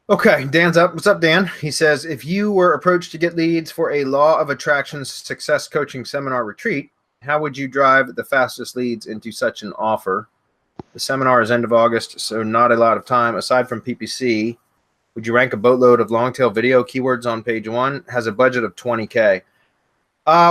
Okay, Dan's up. What's up, Dan? He says, if you were approached to get leads for a Law of Attraction success coaching seminar retreat, how would you drive the fastest leads into such an offer? The seminar is end of August, so not a lot of time. Aside from PPC, would you rank a boatload of Longtail video keywords on page one? Has a budget of 20K.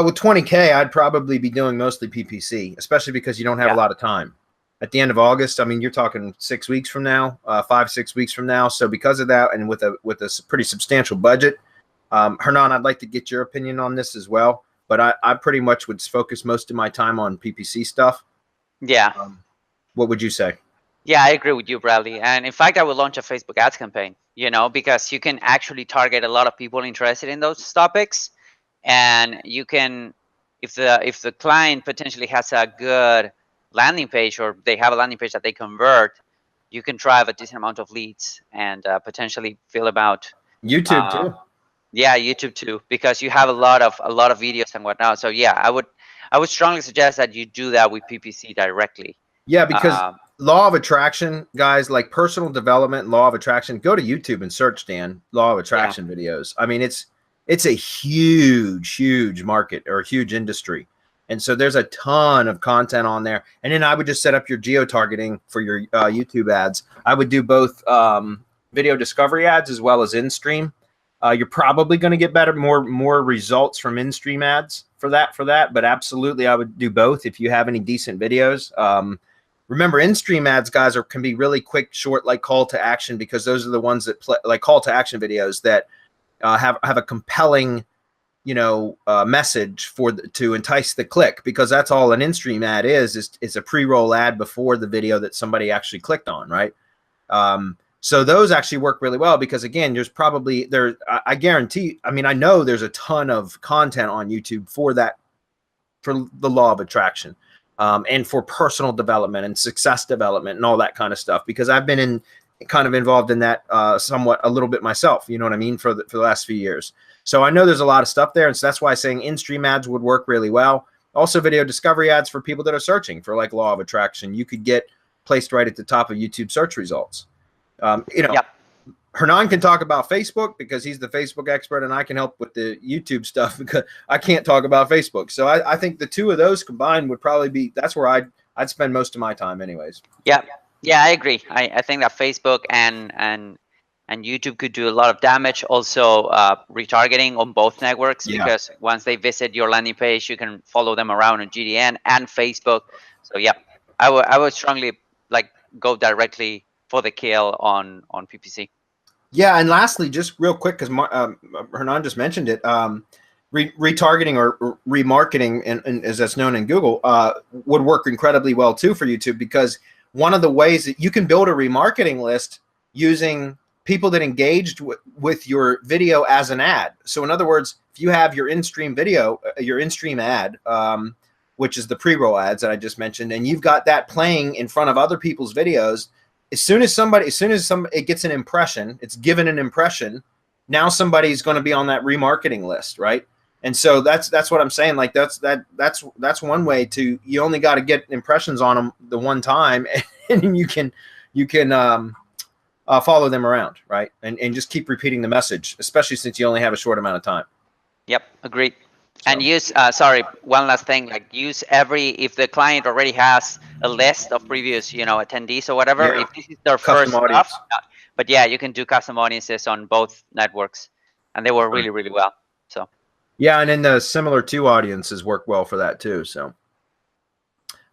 With 20K, I'd probably be doing mostly PPC, especially because you don't have a lot of time. At the end of August, I mean, you're talking 6 weeks from now, 5-6 weeks from now. So because of that, and with a pretty substantial budget, Hernan, I'd like to get your opinion on this as well. But I pretty much would focus most of my time on PPC stuff. Yeah. What would you say? Yeah, I agree with you, Bradley. And in fact, I would launch a Facebook ads campaign, because you can actually target a lot of people interested in those topics. And you can, if the client potentially has a good landing page, or they have a landing page that they convert, you can drive a decent amount of leads and potentially fill about YouTube too. Yeah, YouTube too, because you have a lot of videos and whatnot. So yeah, I would strongly suggest that you do that with PPC directly. Yeah, because Law of Attraction, guys, like personal development, Law of Attraction, go to YouTube and search, Dan, Law of Attraction videos. I mean, it's a huge market, or a huge industry. And so there's a ton of content on there. And then I would just set up your geo-targeting for your YouTube ads. I would do both video discovery ads as well as in-stream. You're probably going to get more results from in-stream ads for that. But absolutely, I would do both if you have any decent videos. Remember, in-stream ads, guys, can be really quick, short, like call to action, because those are the ones that play like call to action videos that have a compelling message to entice the click, because that's all an in-stream ad is a pre-roll ad before the video that somebody actually clicked on, right? So those actually work really well, because again, I guarantee, I mean, I know there's a ton of content on YouTube for the Law of Attraction, and for personal development and success development and all that kind of stuff, because I've been kind of involved in that somewhat a little bit myself, you know what I mean, for the last few years. So I know there's a lot of stuff there. And so that's why saying in-stream ads would work really well. Also, video discovery ads for people that are searching for like Law of Attraction. You could get placed right at the top of YouTube search results. Hernan can talk about Facebook because he's the Facebook expert, and I can help with the YouTube stuff because I can't talk about Facebook. So I think the two of those combined would probably that's where I'd spend most of my time anyways. Yeah, I agree. I think that Facebook and YouTube could do a lot of damage. Also, retargeting on both networks, because once they visit your landing page, you can follow them around on GDN and Facebook. So yeah, I would strongly go directly for the kill on PPC. Yeah, and lastly, just real quick, because Hernan just mentioned it, retargeting or remarketing, and as that's known in Google, would work incredibly well too for YouTube, because one of the ways that you can build a remarketing list using people that engaged with your video as an ad. So in other words, if you have your in-stream video, your in-stream ad, which is the pre-roll ads that I just mentioned, and you've got that playing in front of other people's videos, as soon as it gets an impression, it's given an impression, now somebody's going to be on that remarketing list, right? And so that's what I'm saying. Like that's one way to, you only got to get impressions on them the one time, and you can follow them around, right? And just keep repeating the message, especially since you only have a short amount of time. Yep, agreed. So. And use, sorry, one last thing, use if the client already has a list of previous, attendees or whatever, if this is their first stuff, but yeah, you can do custom audiences on both networks, and they work really, really well. So. Yeah, and then the similar to audiences work well for that too. So,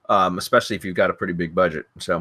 especially if you've got a pretty big budget. So.